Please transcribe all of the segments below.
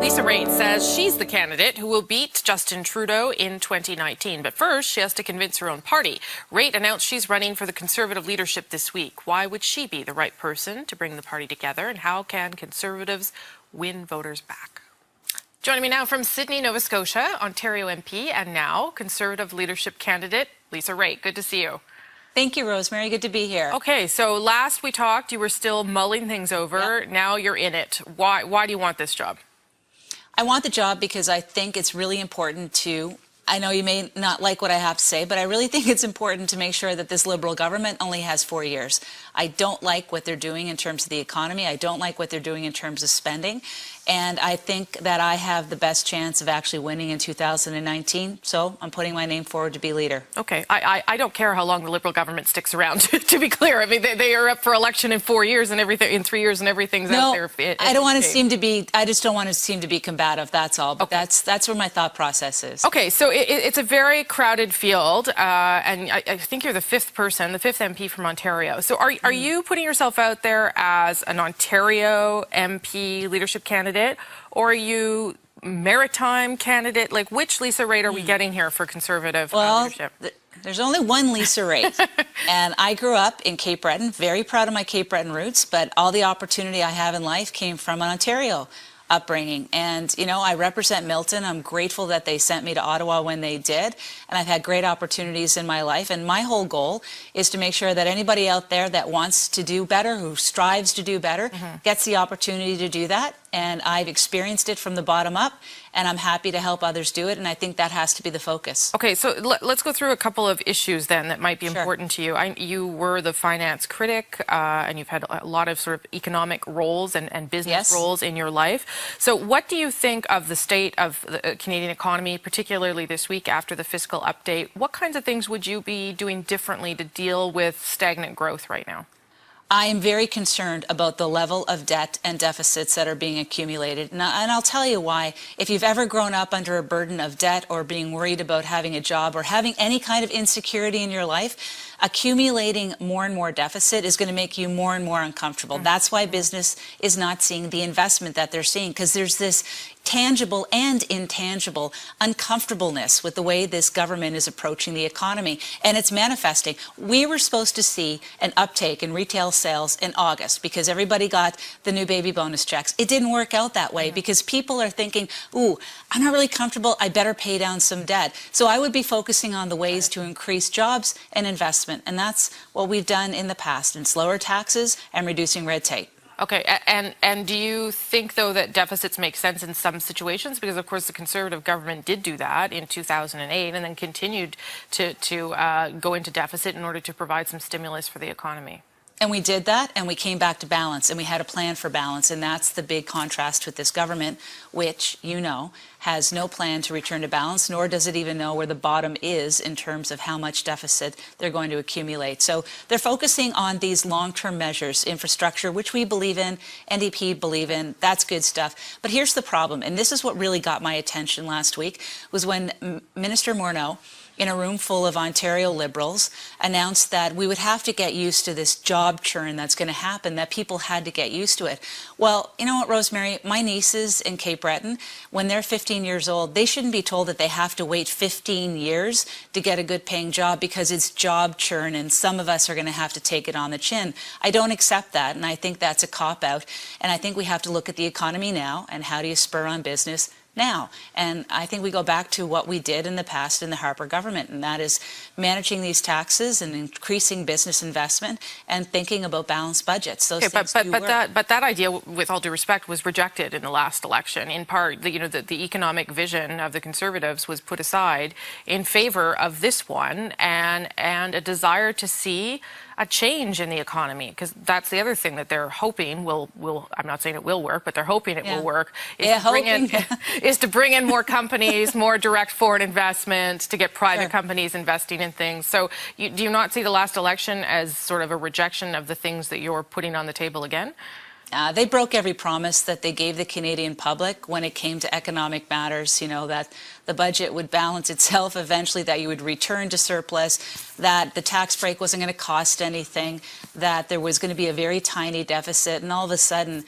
Lisa Raitt says she's the candidate who will beat Justin Trudeau in 2019. But first, she has to convince her own party. Raitt announced she's running for the Conservative leadership this week. Why would she be the right person to bring the party together? And how can Conservatives win voters back? Joining me now from Sydney, Nova Scotia, Ontario MP and now Conservative leadership candidate, Lisa Raitt. Good to see you. Thank you, Rosemary. Good to be here. Okay, so last we talked, you were still mulling things over. Yep. Now you're in it. Why do you want this job? I want the job because I think it's really important to, I know you may not like what I have to say, but I really think it's important to make sure that this Liberal government only has 4 years. I don't like what they're doing in terms of the economy. I don't like what they're doing in terms of spending. And I think that I have the best chance of actually winning in 2019. So I'm putting my name forward to be leader. Okay. I don't care how long the Liberal government sticks around, to be clear. I mean, they are up for election in 4 years and everything, in 3 years and everything's out there. I don't want to seem to be, I just don't want to seem to be combative, that's all. But okay. That's where my thought process is. Okay, so it's a very crowded field, and I think you're the fifth MP from Ontario. So are you putting yourself out there as an Ontario MP leadership candidate, or are you maritime candidate? Like, which Lisa Raitt are we getting here for Conservative leadership? There's only one Lisa Raitt, and I grew up in Cape Breton, very proud of my Cape Breton roots, but all the opportunity I have in life came from an Ontario upbringing. And, you know, I represent Milton. I'm grateful that they sent me to Ottawa when they did. And I've had great opportunities in my life. And my whole goal is to make sure that anybody out there that wants to do better, who strives to do better, gets the opportunity to do that. And I've experienced it from the bottom up, and I'm happy to help others do it. And I think that has to be the focus. Okay, so let's go through a couple of issues then that might be important to you. You were the finance critic, and you've had a lot of sort of economic roles and business roles in your life. So what do you think of the state of the Canadian economy, particularly this week after the fiscal update? What kinds of things would you be doing differently to deal with stagnant growth right now? I am very concerned about the level of debt and deficits that are being accumulated. And I'll tell you why. If you've ever grown up under a burden of debt or being worried about having a job or having any kind of insecurity in your life, accumulating more and more deficit is going to make you more and more uncomfortable. That's why business is not seeing the investment that they're seeing, because there's this tangible and intangible uncomfortableness with the way this government is approaching the economy, and it's manifesting. We were supposed to see an uptake in retail sales in August because everybody got the new baby bonus checks. It didn't work out that way because people are thinking, ooh, I'm not really comfortable, I better pay down some debt. So I would be focusing on the ways to increase jobs and investment, and that's what we've done in the past, in slower taxes and reducing red tape. Okay, and do you think, though, that deficits make sense in some situations? Because, of course, the Conservative government did do that in 2008 and then continued to go into deficit in order to provide some stimulus for the economy. And we did that, and we came back to balance, and we had a plan for balance, and that's the big contrast with this government, which, you know, has no plan to return to balance, nor does it even know where the bottom is in terms of how much deficit they're going to accumulate. So they're focusing on these long-term measures, infrastructure, which we believe in, NDP believe in, that's good stuff. But here's the problem, and this is what really got my attention last week, was when Minister Morneau, in a room full of Ontario Liberals, announced that we would have to get used to this job churn that's going to happen, that people had to get used to it. Well, you know what, Rosemary? My nieces in Cape Breton, when they're 15 years old, they shouldn't be told that they have to wait 15 years to get a good paying job because it's job churn and some of us are going to have to take it on the chin. I don't accept that, and I think that's a cop-out. And I think we have to look at the economy now and how do you spur on business now. And I think we go back to what we did in the past in the Harper government, and that is managing these taxes and increasing business investment and thinking about balanced budgets. Those things do work. But that idea, with all due respect, was rejected in the last election. In part, the economic vision of the Conservatives was put aside in favor of this one and a desire to see a change in the economy, because that's the other thing that they're hoping will I'm not saying it will work, but they're hoping it will work, is to bring in more companies, more direct foreign investment, to get private companies investing in things. So do you not see the last election as sort of a rejection of the things that you're putting on the table again? They broke every promise that they gave the Canadian public when it came to economic matters, you know, that the budget would balance itself eventually, that you would return to surplus, that the tax break wasn't going to cost anything, that there was going to be a very tiny deficit, and all of a sudden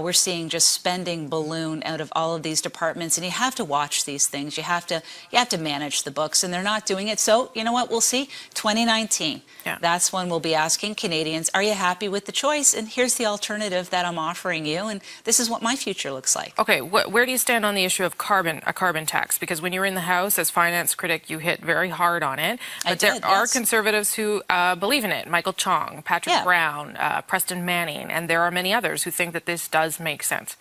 we're seeing just spending balloon out of all of these departments. And you have to watch these things. You have to manage the books, and they're not doing it. So you know what? We'll see. 2019. Yeah. That's when we'll be asking Canadians, are you happy with the choice? And here's the alternative that I'm offering you, and this is what my future looks like. Okay, where do you stand on the issue of a carbon tax? Because when you were in the House as finance critic, you hit very hard on it. But there are Conservatives who believe in it. Michael Chong, Patrick Brown, Preston Manning, and there are many others who think that this does make sense.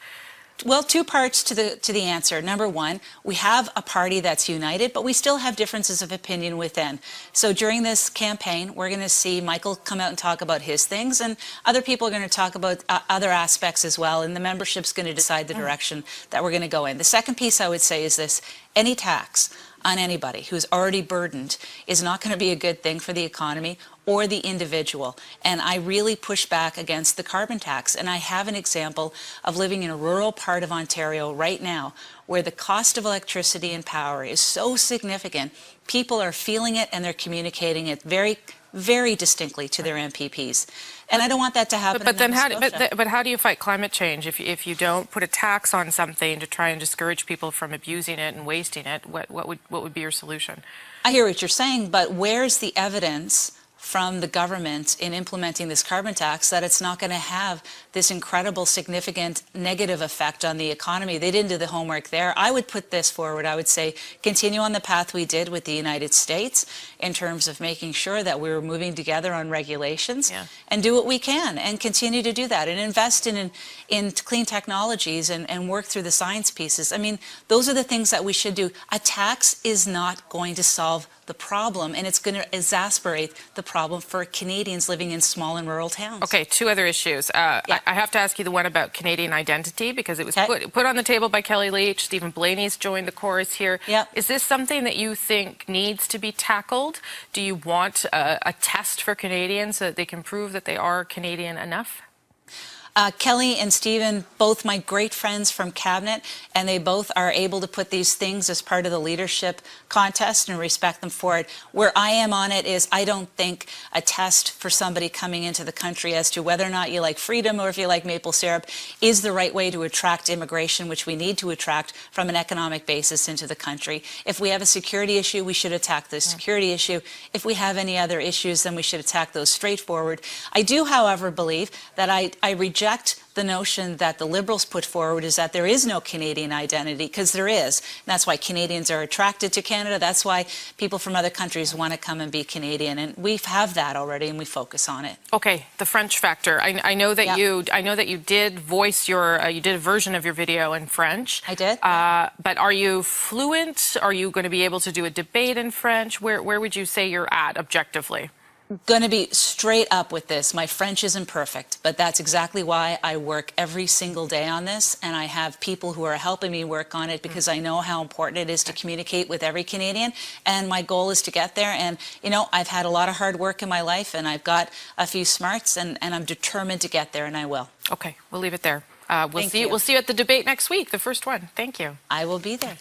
Well, two parts to the answer. Number one, we have a party that's united, but we still have differences of opinion within. So during this campaign, we're going to see Michael come out and talk about his things, and other people are going to talk about other aspects as well, and the membership's going to decide the direction that we're going to go in. The second piece I would say is this: any tax on anybody who's already burdened is not going to be a good thing for the economy or the individual. And I really push back against the carbon tax. And I have an example of living in a rural part of Ontario right now where the cost of electricity and power is so significant. People are feeling it and they're communicating it very, very distinctly to their MPPs. And I don't want that to happen. But then how do you fight climate change if you don't put a tax on something to try and discourage people from abusing it and wasting it? What would be your solution? I hear what you're saying, but where's the evidence from the government in implementing this carbon tax that it's not going to have this incredible, significant negative effect on the economy? They didn't do the homework there. I would put this forward. I would say continue on the path we did with the United States in terms of making sure that we were moving together on regulations and do what we can and continue to do that and invest in clean technologies and work through the science pieces. I mean, those are the things that we should do. A tax is not going to solve the problem, and it's going to exacerbate the problem for Canadians living in small and rural towns. Okay, two other issues. I have to ask you the one about Canadian identity, because it was put on the table by Kelly Leitch. Stephen Blaney's joined the chorus here. Is this something that you think needs to be tackled? Do you want a test for Canadians so that they can prove that they are Canadian enough? Kelly and Stephen, both my great friends from Cabinet, and they both are able to put these things as part of the leadership contest and respect them for it. Where I am on it is I don't think a test for somebody coming into the country as to whether or not you like freedom or if you like maple syrup is the right way to attract immigration, which we need to attract from an economic basis into the country. If we have a security issue, we should attack the security issue. If we have any other issues, then we should attack those straightforward. I do, however, believe that I reject the notion that the Liberals put forward is that there is no Canadian identity, because there is. And that's why Canadians are attracted to Canada. That's why people from other countries want to come and be Canadian. And we have that already, and we focus on it. Okay, the French factor. I know that you did voice you did a version of your video in French. I did. But are you fluent? Are you going to be able to do a debate in French? Where would you say you're at objectively? Going to be straight up with this. My French isn't perfect, but that's exactly why I work every single day on this, and I have people who are helping me work on it because I know how important it is to communicate with every Canadian, and my goal is to get there. And you know, I've had a lot of hard work in my life, and I've got a few smarts, and I'm determined to get there, and I will. Okay, we'll leave it there. We'll see you at the debate next week, the first one. Thank you. I will be there.